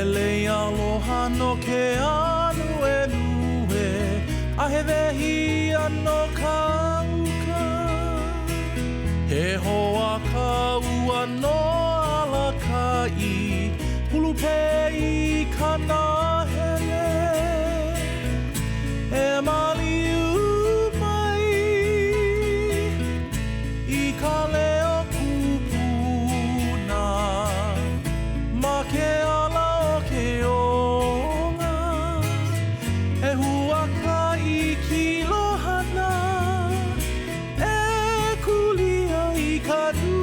Hele aloha no ke anu e lue, a he wehi ano kauka. He hoa kau ano ala kai, hulu pei kana hele. E maliu mai, I ka leo kupuna, ma ke ala o ke onga. E hua kai ki lohana, e kulia I ka du.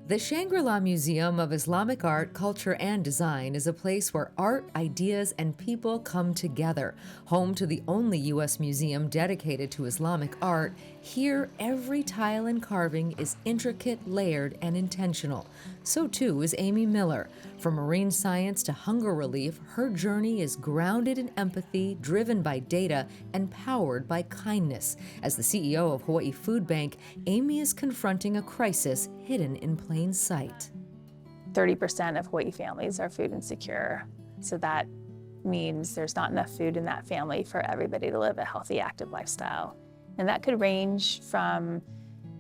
The Shangri-La Museum of Islamic Art, Culture, and Design is a place where art, ideas, and people come together. Home to the only U.S. museum dedicated to Islamic art, here every tile and carving is intricate, layered, and intentional. So too is Amy Miller. From marine science to hunger relief, her journey is grounded in empathy, driven by data, and powered by kindness. As the CEO of Hawaiʻi Foodbank, Amy is confronting a crisis hidden in plain sight. 30% of Hawaiʻi families are food insecure. So that means there's not enough food in that family for everybody to live a healthy, active lifestyle. And that could range from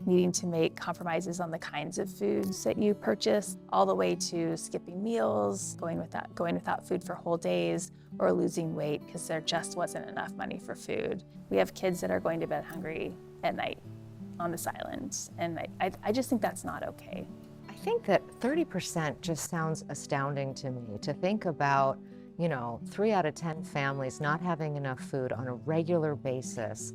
needing to make compromises on the kinds of foods that you purchase, all the way to skipping meals, going without food for whole days, or losing weight because there just wasn't enough money for food. We have kids that are going to bed hungry at night on this island, and I just think that's not okay. I think that 30% just sounds astounding to me, to think about, 3 out of 10 families not having enough food on a regular basis.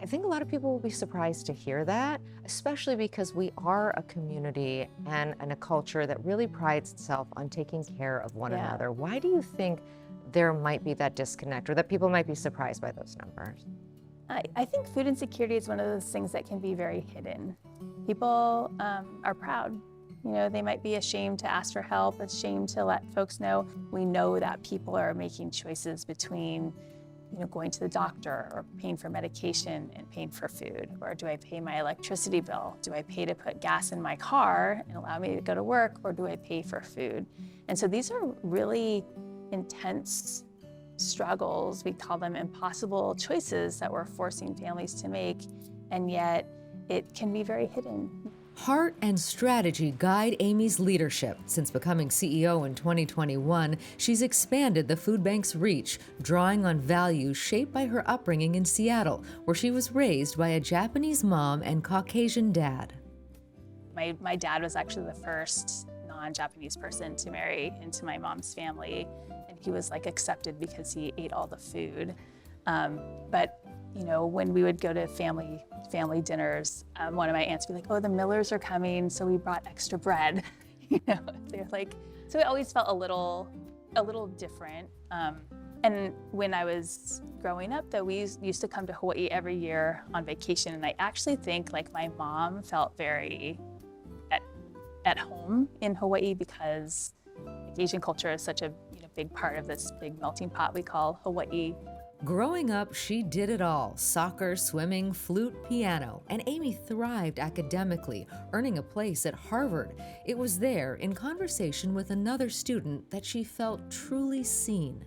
I think a lot of people will be surprised to hear that, especially because we are a community and a culture that really prides itself on taking care of one another. Why do you think there might be that disconnect, or that people might be surprised by those numbers? I think food insecurity is one of those things that can be very hidden. People are proud. They might be ashamed to ask for help, ashamed to let folks know. We know that people are making choices between going to the doctor or paying for medication and paying for food. Or do I pay my electricity bill? Do I pay to put gas in my car and allow me to go to work? Or do I pay for food? And so these are really intense struggles. We call them impossible choices that we're forcing families to make, and yet it can be very hidden. Heart and strategy guide Amy's leadership. Since becoming CEO in 2021, she's expanded the food bank's reach, drawing on values shaped by her upbringing in Seattle, where she was raised by a Japanese mom and Caucasian dad. My dad was actually the first non-Japanese person to marry into my mom's family, and he was accepted because he ate all the food. But when we would go to family dinners, one of my aunts would be like, "Oh, the Millers are coming, so we brought extra bread." They're so it always felt a little different. And when I was growing up, though, we used to come to Hawaii every year on vacation, and I actually think my mom felt very at home in Hawaii because Asian culture is such a big part of this big melting pot we call Hawaii. Growing up, she did it all: soccer, swimming, flute, piano, and Amy thrived academically, earning a place at Harvard. It was there, in conversation with another student, that she felt truly seen.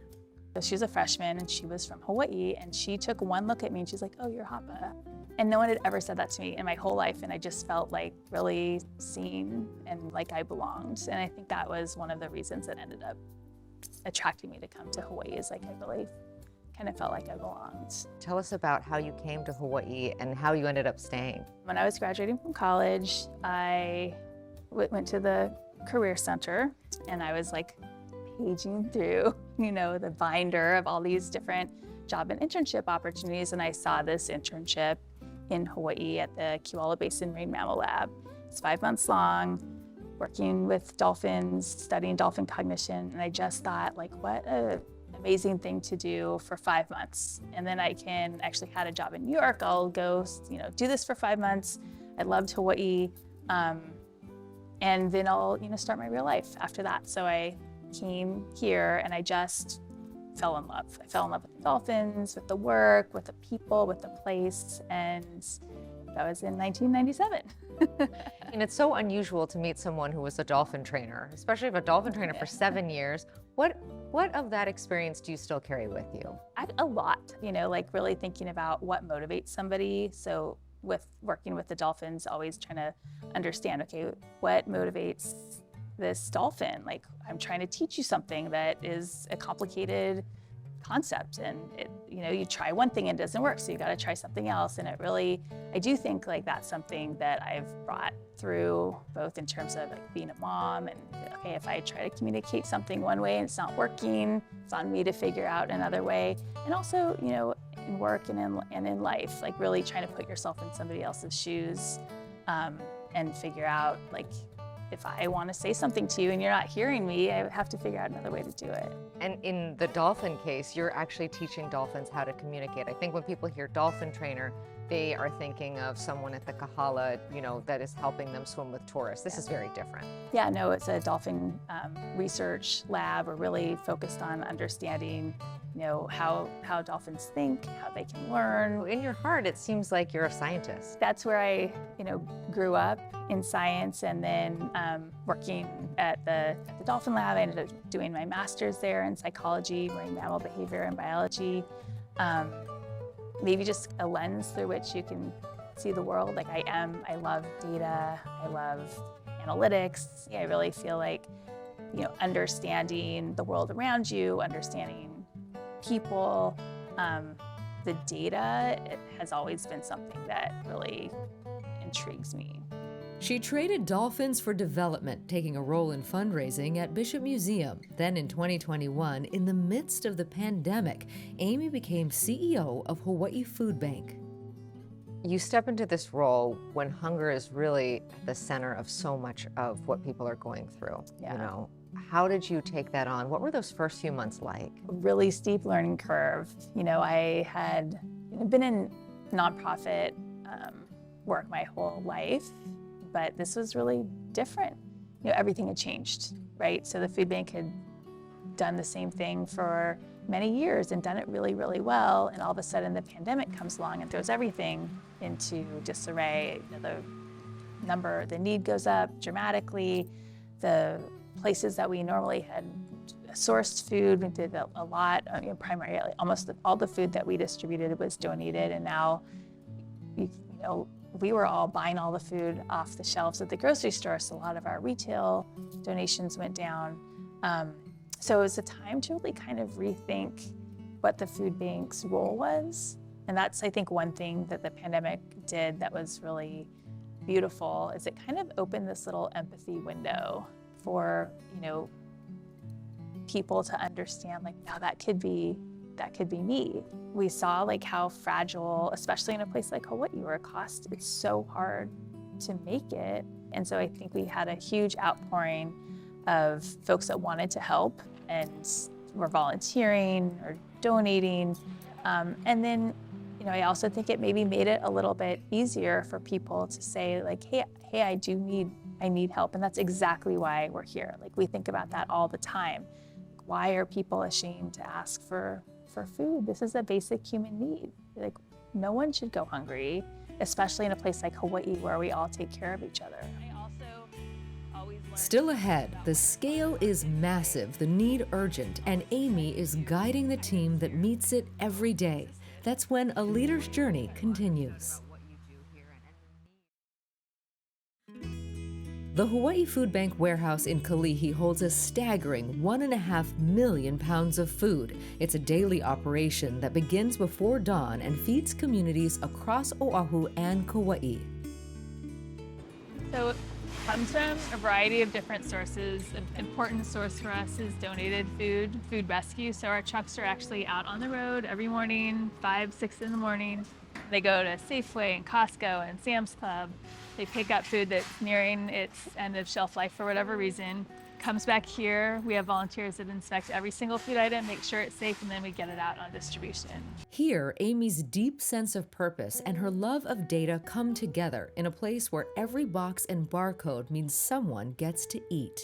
She was a freshman, and she was from Hawaii, and she took one look at me, and she's like, "Oh, you're Hapa." And no one had ever said that to me in my whole life, and I just felt really seen and like I belonged. And I think that was one of the reasons that ended up attracting me to come to Hawaii, is I really kind of felt like I belonged. Tell us about how you came to Hawaii and how you ended up staying. When I was graduating from college, I went to the Career Center, and I was paging through, the binder of all these different job and internship opportunities, and I saw this internship in Hawaii at the Kewalo Basin Marine Mammal Lab. It's 5 months long, working with dolphins, studying dolphin cognition, and I just thought, what a amazing thing to do for 5 months. And then I can actually had a job in New York. I'll go, do this for 5 months. I loved Hawaii. And then I'll, start my real life after that. So I came here, and I just fell in love. I fell in love with the dolphins, with the work, with the people, with the place, and that was in 1997. And it's so unusual to meet someone who was a dolphin trainer, especially if a dolphin trainer for 7 years. What of that experience do you still carry with you? A lot, like really thinking about what motivates somebody. So with working with the dolphins, always trying to understand, okay, what motivates this dolphin? Like, I'm trying to teach you something that is a complicated concept, and you try one thing and it doesn't work, so you got to try something else. And I do think like that's something that I've brought through, both in terms of like being a mom and, okay, if I try to communicate something one way and it's not working, it's on me to figure out another way. And also, in work and in life, like really trying to put yourself in somebody else's shoes, and figure out, like, if I want to say something to you and you're not hearing me, I have to figure out another way to do it. And in the dolphin case, you're actually teaching dolphins how to communicate. I think when people hear dolphin trainer, they are thinking of someone at the kahala, that is helping them swim with tourists. This is very different. Yeah, no, it's a dolphin research lab. We're really focused on understanding, how dolphins think, how they can learn. In your heart, it seems like you're a scientist. That's where I, grew up in science, and then working at the dolphin lab. I ended up doing my master's there in psychology, marine mammal behavior and biology. Maybe just a lens through which you can see the world. Like I love data, I love analytics. I really feel like, understanding the world around you, understanding people, the data, it has always been something that really intrigues me. She traded dolphins for development, taking a role in fundraising at Bishop Museum. Then in 2021, in the midst of the pandemic, Amy became CEO of Hawaiʻi Foodbank. You step into this role when hunger is really at the center of so much of what people are going through. Yeah. How did you take that on? What were those first few months like? A really steep learning curve. I had been in nonprofit work my whole life, but this was really different. Everything had changed, right? So the food bank had done the same thing for many years and done it really, really well. And all of a sudden the pandemic comes along and throws everything into disarray. The need goes up dramatically. The places that we normally had sourced food, we did a lot, primarily almost all the food that we distributed was donated. And now, we were all buying all the food off the shelves at the grocery store, so a lot of our retail donations went down. So it was a time to really kind of rethink what the food bank's role was. And that's, I think, one thing that the pandemic did that was really beautiful, is it kind of opened this little empathy window for, people to understand, like, now that could be me. We saw like how fragile, especially in a place like Hawaii, where it's so hard to make it. And so I think we had a huge outpouring of folks that wanted to help and were volunteering or donating. And then, I also think it maybe made it a little bit easier for people to say, like, hey, I need help. And that's exactly why we're here. Like, we think about that all the time. Why are people ashamed to ask for food? This is a basic human need. Like, no one should go hungry, especially in a place like Hawaii where we all take care of each other. Still ahead, the scale is massive, the need urgent, and Amy is guiding the team that meets it every day. That's when a leader's journey continues. The Hawaiʻi Foodbank warehouse in Kalihi holds a staggering 1.5 million pounds of food. It's a daily operation that begins before dawn and feeds communities across Oahu and Kauai. So it comes from a variety of different sources. An important source for us is donated food rescue. So our trucks are actually out on the road every morning, 5, 6 in the morning. They go to Safeway and Costco and Sam's Club. They pick up food that's nearing its end of shelf life for whatever reason, comes back here. We have volunteers that inspect every single food item, make sure it's safe, and then we get it out on distribution. Here, Amy's deep sense of purpose and her love of data come together in a place where every box and barcode means someone gets to eat.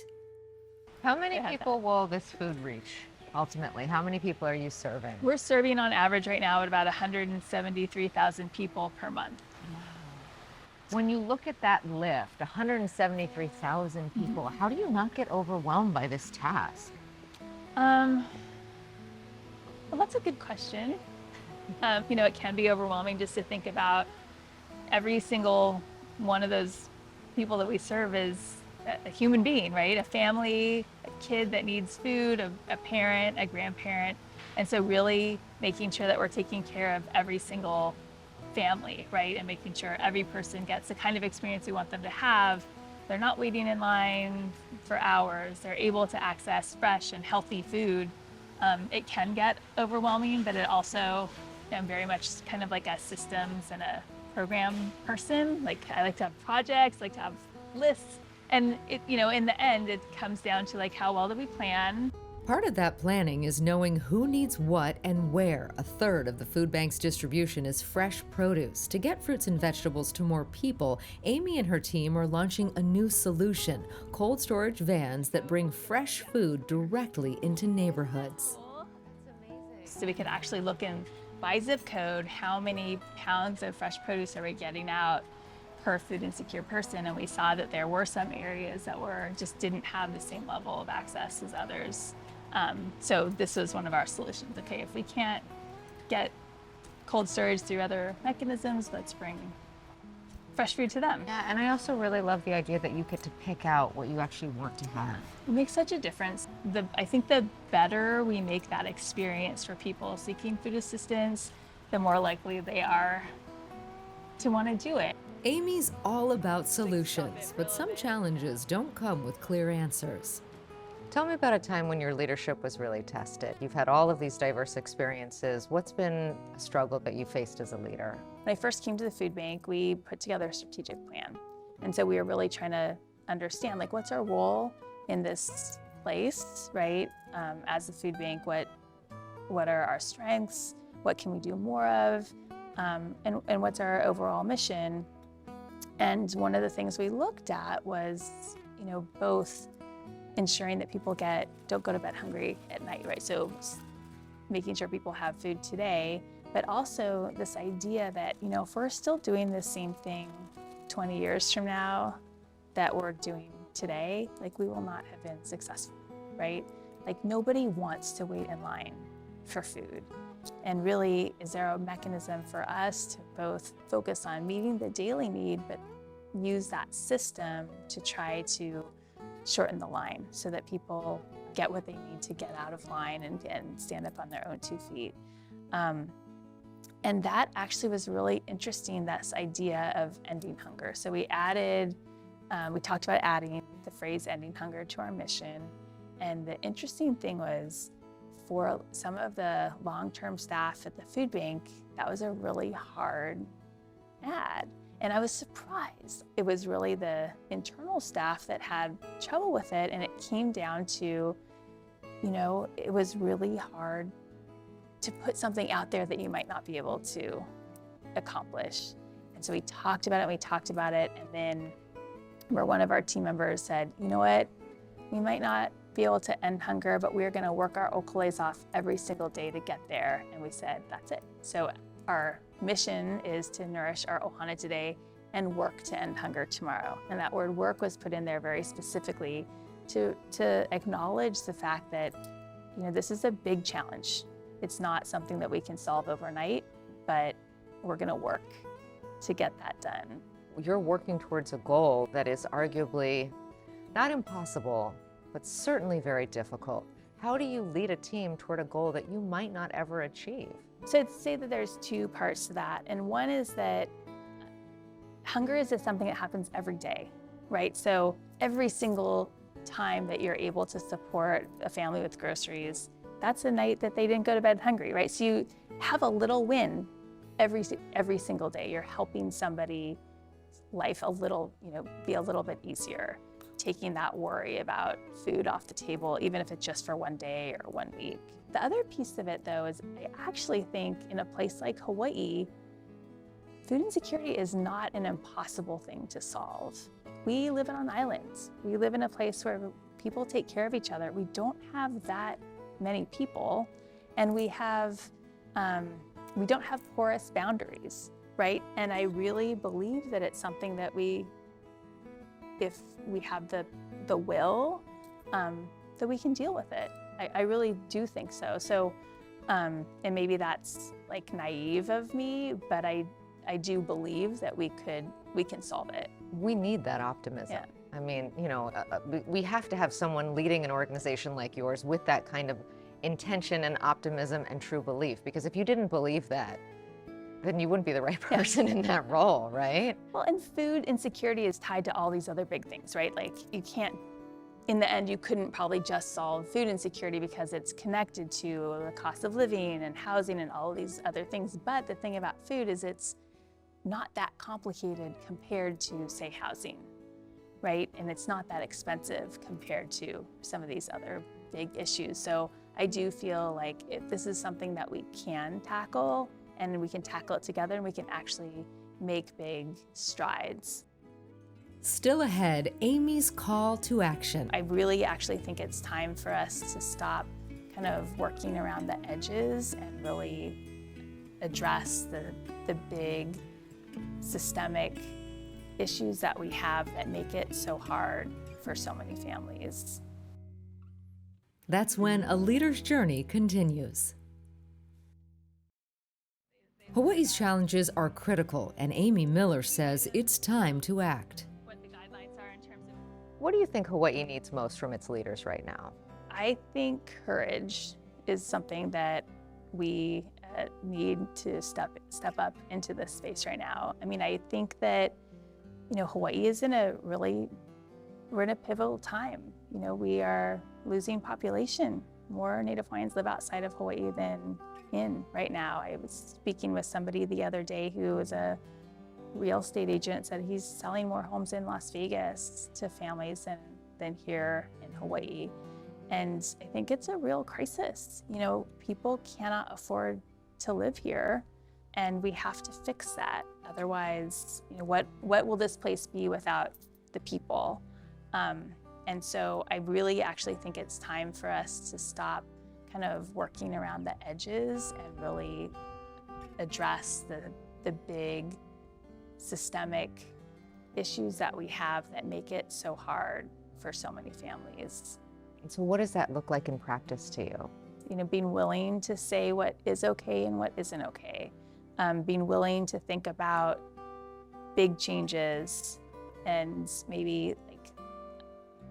How many people will this food reach? ultimately? How many people are you serving? We're serving on average right now at about 173,000 people per month. When you look at that lift, 173,000 people, how do you not get overwhelmed by this task? Well, that's a good question. It can be overwhelming just to think about every single one of those people that we serve is a human being, right? A family, a kid that needs food, a parent, a grandparent. And so really making sure that we're taking care of every single family, right? And making sure every person gets the kind of experience we want them to have. They're not waiting in line for hours. They're able to access fresh and healthy food. It can get overwhelming, but it also, I'm very much kind of like a systems and a program person. Like I like to have projects, like to have lists. And in the end, it comes down to like, how well do we plan? Part of that planning is knowing who needs what and where. A third of the food bank's distribution is fresh produce. To get fruits and vegetables to more people, Amy and her team are launching a new solution: cold storage vans that bring fresh food directly into neighborhoods. So we could actually look in by zip code, how many pounds of fresh produce are we getting out per food insecure person, and we saw that there were some areas that just didn't have the same level of access as others. So this was one of our solutions. Okay, if we can't get cold storage through other mechanisms, let's bring fresh food to them. Yeah, and I also really love the idea that you get to pick out what you actually want to have. It makes such a difference. I think the better we make that experience for people seeking food assistance, the more likely they are to want to do it. Amy's all about solutions, but some challenges don't come with clear answers. Tell me about a time when your leadership was really tested. You've had all of these diverse experiences. What's been a struggle that you faced as a leader? When I first came to the food bank, we put together a strategic plan. And so we were really trying to understand, like, what's our role in this place, right? As the food bank, what are our strengths? What can we do more of? And what's our overall mission? And one of the things we looked at was, both ensuring that people don't go to bed hungry at night, right? So making sure people have food today, but also this idea that, if we're still doing the same thing 20 years from now that we're doing today, like, we will not have been successful, right? Like, nobody wants to wait in line for food. And really, is there a mechanism for us to both focus on meeting the daily need, but use that system to try to shorten the line so that people get what they need to get out of line and stand up on their own 2 feet. And that actually was really interesting, this idea of ending hunger. So we talked about adding the phrase ending hunger to our mission. And the interesting thing was, for some of the long-term staff at the food bank, that was a really hard ad. And I was surprised. It was really the internal staff that had trouble with it, and it came down to, it was really hard to put something out there that you might not be able to accomplish. And so we talked about it, and then where one of our team members said, you know what, we might not be able to end hunger, but we're gonna work our okules off every single day to get there. And we said, that's it. So our mission is to nourish our ohana today and work to end hunger tomorrow. And that word work was put in there very specifically to acknowledge the fact that, this is a big challenge. It's not something that we can solve overnight, but we're gonna work to get that done. You're working towards a goal that is arguably not impossible, but certainly very difficult. How do you lead a team toward a goal that you might not ever achieve? So I'd say that there's 2 parts to that. And one is that hunger is just something that happens every day, right? So every single time that you're able to support a family with groceries, that's a night that they didn't go to bed hungry, right? So you have a little win every single day. You're helping somebody's life be a little bit easier, taking that worry about food off the table, even if it's just for one day or 1 week. The other piece of it, though, is I actually think in a place like Hawaii, food insecurity is not an impossible thing to solve. We live on an island. We live in a place where people take care of each other. We don't have that many people, and we don't have porous boundaries, right? And I really believe that it's something that if we have the will, that we can deal with it. I really do think so. So, and maybe that's like naive of me, but I do believe that we can solve it. We need that optimism. Yeah. I mean, we have to have someone leading an organization like yours with that kind of intention and optimism and true belief, because if you didn't believe that, then you wouldn't be the right person in that role, right? Well, and food insecurity is tied to all these other big things, right? Like you can't, in the end, you couldn't probably just solve food insecurity because it's connected to the cost of living and housing and all of these other things. But the thing about food is it's not that complicated compared to, say, housing, right? And it's not that expensive compared to some of these other big issues. So I do feel like if this is something that we can tackle, and we can tackle it together, and we can actually make big strides. Still ahead, Amy's call to action. I really actually think it's time for us to stop kind of working around the edges and really address the big systemic issues that we have that make it so hard for so many families. That's when A Leader's Journey continues. Hawaii's challenges are critical, and Amy Miller says it's time to act. What the guidelines are in terms of... What do you think Hawaii needs most from its leaders right now? I think courage is something that we need to step up into this space right now. I mean, I think that, Hawaii is we're in a pivotal time. We are losing population. More Native Hawaiians live outside of Hawaii than in right now. I was speaking with somebody the other day who is a real estate agent, said he's selling more homes in Las Vegas to families than here in Hawaii. And I think it's a real crisis. People cannot afford to live here, and we have to fix that. Otherwise, what will this place be without the people? And so I really actually think it's time for us to stop kind of working around the edges and really address the big systemic issues that we have that make it so hard for so many families. And so what does that look like in practice to you? Being willing to say what is okay and what isn't okay. Being willing to think about big changes and maybe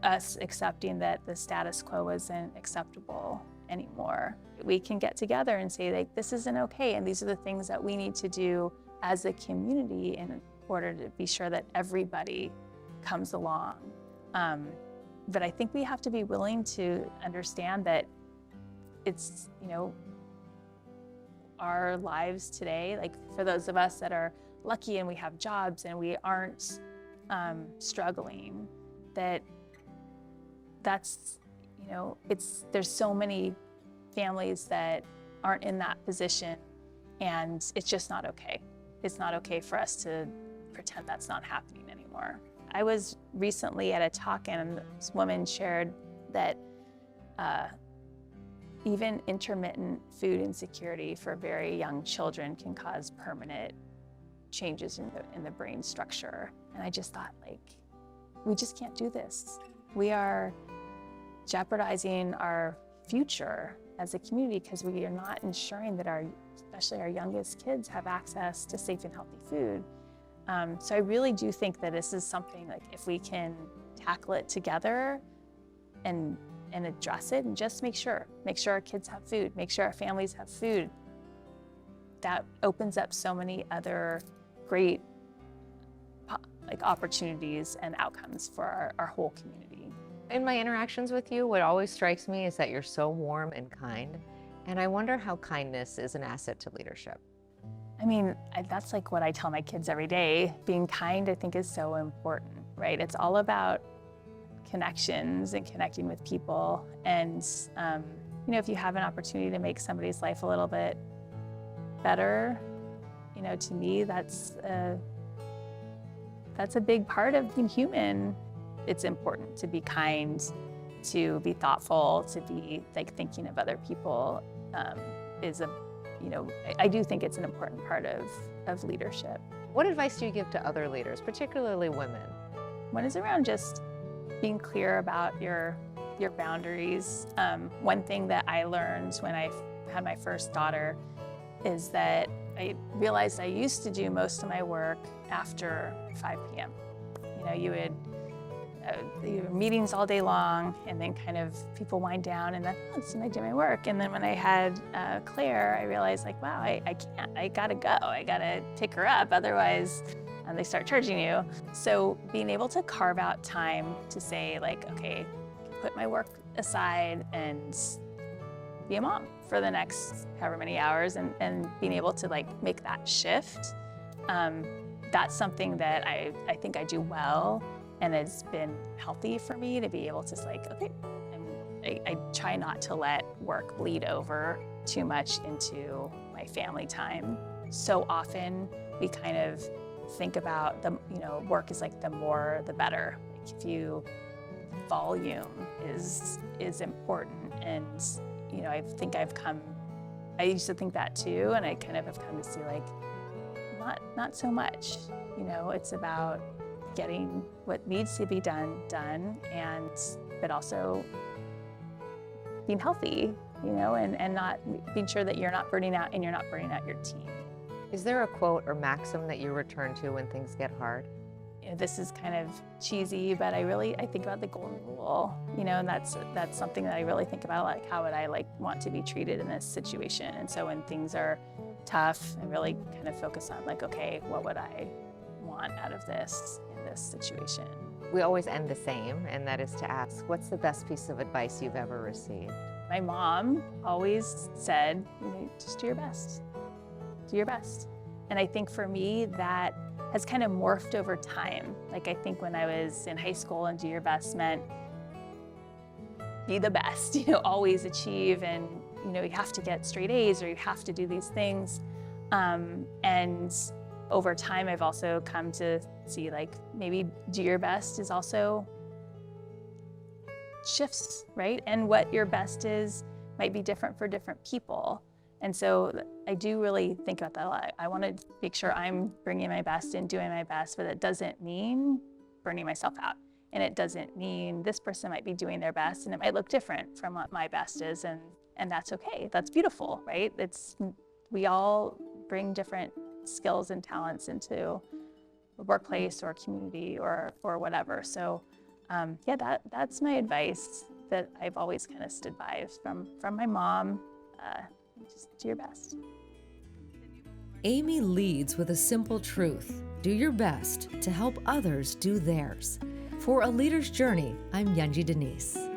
us accepting that the status quo isn't acceptable anymore. We can get together and say, this isn't okay, and these are the things that we need to do as a community in order to be sure that everybody comes along. But I think we have to be willing to understand that it's, our lives today, for those of us that are lucky and we have jobs and we aren't struggling, that's, there's so many families that aren't in that position, and it's just not okay. It's not okay for us to pretend that's not happening anymore. I was recently at a talk, and this woman shared that even intermittent food insecurity for very young children can cause permanent changes in the brain structure. And I just thought, we just can't do this. We are jeopardizing our future as a community because we are not ensuring that especially our youngest kids have access to safe and healthy food. So I really do think that this is something if we can tackle it together and address it and just make sure our kids have food, make sure our families have food, that opens up so many other great opportunities and outcomes for our whole community. In my interactions with you, what always strikes me is that you're so warm and kind, and I wonder how kindness is an asset to leadership. I mean, that's what I tell my kids every day. Being kind, I think, is so important, right? It's all about connections and connecting with people. And, if you have an opportunity to make somebody's life a little bit better, to me, that's a big part of being human. It's important to be kind to be thoughtful, to be like thinking of other people is a, I do think it's an important part of leadership. What advice do you give to other leaders, particularly women? One is around just being clear about your boundaries. One thing that I learned when I had my first daughter is that I realized I used to do most of my work after 5 p.m. You would meetings all day long, and then kind of people wind down, and then I do my work. And then when I had Claire, I realized like, wow, I can't. I gotta go. I gotta pick her up. Otherwise, they start charging you. So being able to carve out time to say like, okay, put my work aside and be a mom for the next however many hours, and being able to like make that shift. That's something that I think I do well. And it's been healthy for me to be able to like, okay, I try not to let work bleed over too much into my family time. So often we kind of think about work is like the more the better. Like volume is important. And, I used to think that too. And I kind of have come to see like, not so much, it's about getting what needs to be done, but also being healthy, and not being sure that you're not burning out and you're not burning out your team. Is there a quote or maxim that you return to when things get hard? This is kind of cheesy, but I think about the golden rule, and that's something that I really think about, like how would I want to be treated in this situation? And so when things are tough, I really kind of focus on like, okay, what would I want out of this in this situation? We always end the same, and that is to ask, what's the best piece of advice you've ever received? My mom always said, just do your best. Do your best. And I think for me, that has kind of morphed over time. Like I think when I was in high school, and do your best meant be the best, always achieve, and you have to get straight A's, or you have to do these things. And over time, I've also come to see like maybe do your best is also shifts, right? And what your best is might be different for different people. And so I do really think about that a lot. I want to make sure I'm bringing my best and doing my best, but it doesn't mean burning myself out. And it doesn't mean this person might be doing their best and it might look different from what my best is. And that's okay. That's beautiful, right? We all bring different skills and talents into a workplace or community or whatever. So that's my advice that I've always kind of stood by from my mom. Just do your best. Amy leads with a simple truth. Do your best to help others do theirs. For A Leader's Journey, I'm Yunji Denise.